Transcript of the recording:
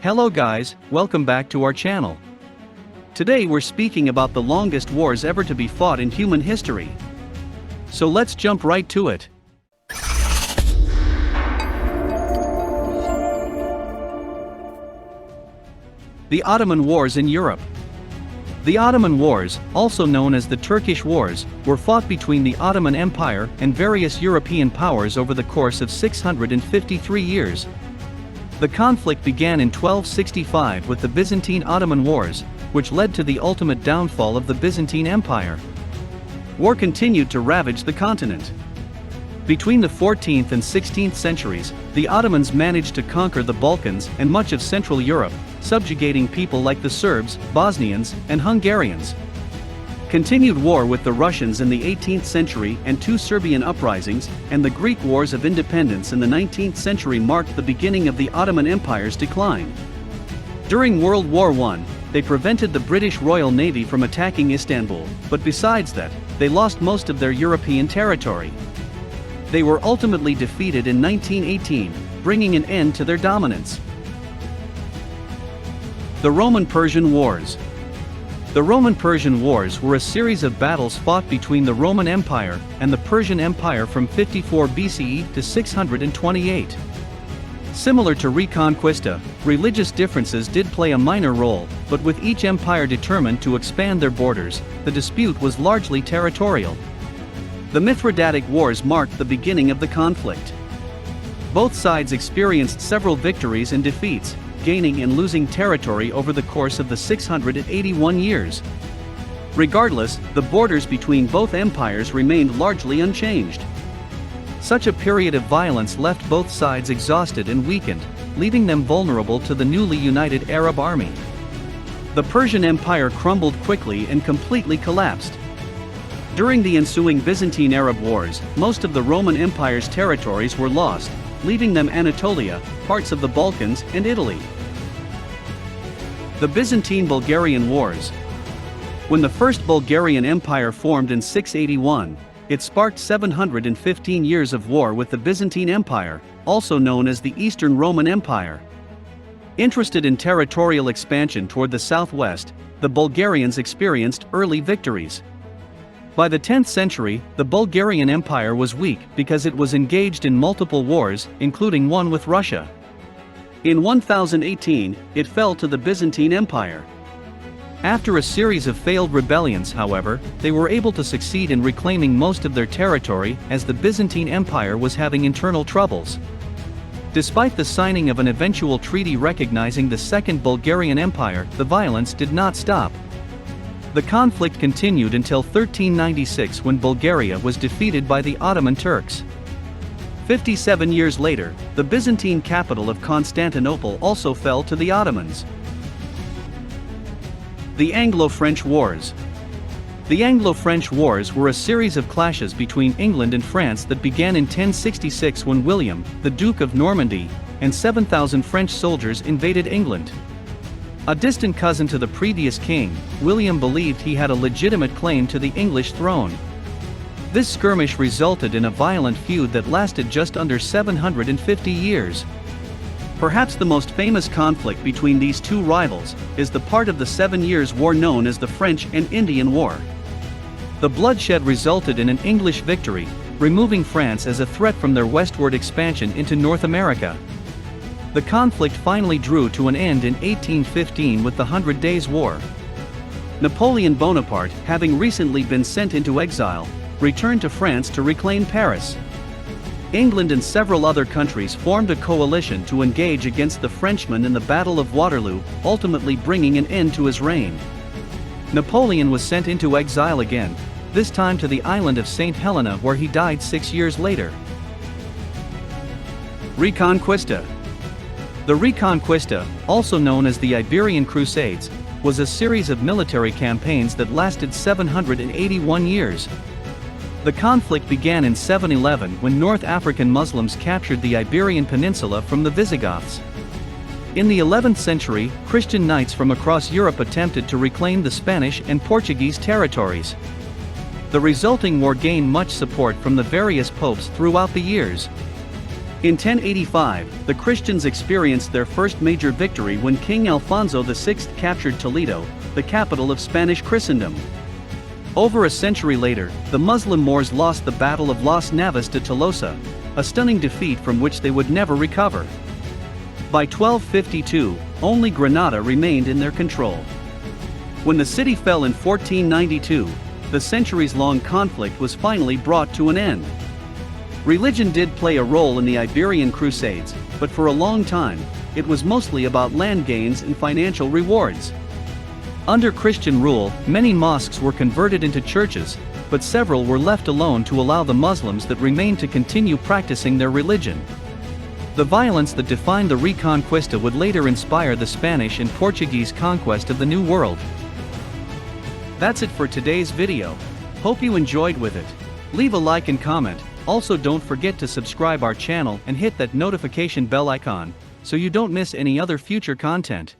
Hello guys, welcome back to our channel. Today we're speaking about the longest wars ever to be fought in human history. So let's jump right to it. The Ottoman Wars in Europe. The Ottoman Wars, also known as the Turkish Wars, were fought between the Ottoman Empire and various European powers over the course of 653 years. The conflict began in 1265 with the Byzantine-Ottoman Wars, which led to the ultimate downfall of the Byzantine Empire. War continued to ravage the continent. Between the 14th and 16th centuries, the Ottomans managed to conquer the Balkans and much of Central Europe, subjugating people like the Serbs, Bosnians, and Hungarians. Continued war with the Russians in the 18th century and two Serbian uprisings, and the Greek Wars of Independence in the 19th century marked the beginning of the Ottoman Empire's decline. During World War I, they prevented the British Royal Navy from attacking Istanbul, but besides that, they lost most of their European territory. They were ultimately defeated in 1918, bringing an end to their dominance. The Roman-Persian Wars. The Roman-Persian Wars were a series of battles fought between the Roman Empire and the Persian Empire from 54 BCE to 628. Similar to Reconquista, religious differences did play a minor role, but with each empire determined to expand their borders, the dispute was largely territorial. The Mithridatic Wars marked the beginning of the conflict. Both sides experienced several victories and defeats, gaining and losing territory over the course of the 681 years. Regardless, the borders between both empires remained largely unchanged. Such a period of violence left both sides exhausted and weakened, leaving them vulnerable to the newly united Arab army. The Persian Empire crumbled quickly and completely collapsed. During the ensuing Byzantine-Arab Wars, most of the Roman Empire's territories were lost, leaving them Anatolia, parts of the Balkans, and Italy. The Byzantine-Bulgarian Wars. When the First Bulgarian Empire formed in 681, it sparked 715 years of war with the Byzantine Empire, also known as the Eastern Roman Empire. Interested in territorial expansion toward the southwest, the Bulgarians experienced early victories. By the 10th century, the Bulgarian Empire was weak because it was engaged in multiple wars, including one with Russia. In 1018, it fell to the Byzantine Empire. After a series of failed rebellions, however, they were able to succeed in reclaiming most of their territory as the Byzantine Empire was having internal troubles. Despite the signing of an eventual treaty recognizing the Second Bulgarian Empire, the violence did not stop. The conflict continued until 1396 when Bulgaria was defeated by the Ottoman Turks. 57 years later, the Byzantine capital of Constantinople also fell to the Ottomans. The Anglo-French Wars. The Anglo-French Wars were a series of clashes between England and France that began in 1066 when William, the Duke of Normandy, and 7,000 French soldiers invaded England. A distant cousin to the previous king, William believed he had a legitimate claim to the English throne. This skirmish resulted in a violent feud that lasted just under 750 years. Perhaps the most famous conflict between these two rivals is the part of the 7 Years' War known as the French and Indian War. The bloodshed resulted in an English victory, removing France as a threat from their westward expansion into North America. The conflict finally drew to an end in 1815 with the 100 Days' War. Napoleon Bonaparte, having recently been sent into exile, returned to France to reclaim Paris. England and several other countries formed a coalition to engage against the Frenchmen in the Battle of Waterloo, ultimately bringing an end to his reign. Napoleon was sent into exile again, this time to the island of St. Helena where he died 6 years later. Reconquista. The Reconquista, also known as the Iberian Crusades, was a series of military campaigns that lasted 781 years. The conflict began in 711 when North African Muslims captured the Iberian Peninsula from the Visigoths. In the 11th century, Christian knights from across Europe attempted to reclaim the Spanish and Portuguese territories. The resulting war gained much support from the various popes throughout the years. In 1085, the Christians experienced their first major victory when King Alfonso VI captured Toledo, the capital of Spanish Christendom. Over a century later, the Muslim Moors lost the Battle of Las Navas de Tolosa, a stunning defeat from which they would never recover. By 1252, only Granada remained in their control. When the city fell in 1492, the centuries-long conflict was finally brought to an end. Religion did play a role in the Iberian Crusades, but for a long time, it was mostly about land gains and financial rewards. Under Christian rule, many mosques were converted into churches, but several were left alone to allow the Muslims that remained to continue practicing their religion. The violence that defined the Reconquista would later inspire the Spanish and Portuguese conquest of the New World. That's it for today's video. Hope you enjoyed with it. Leave a like and comment. Also, don't forget to subscribe our channel and hit that notification bell icon so you don't miss any other future content.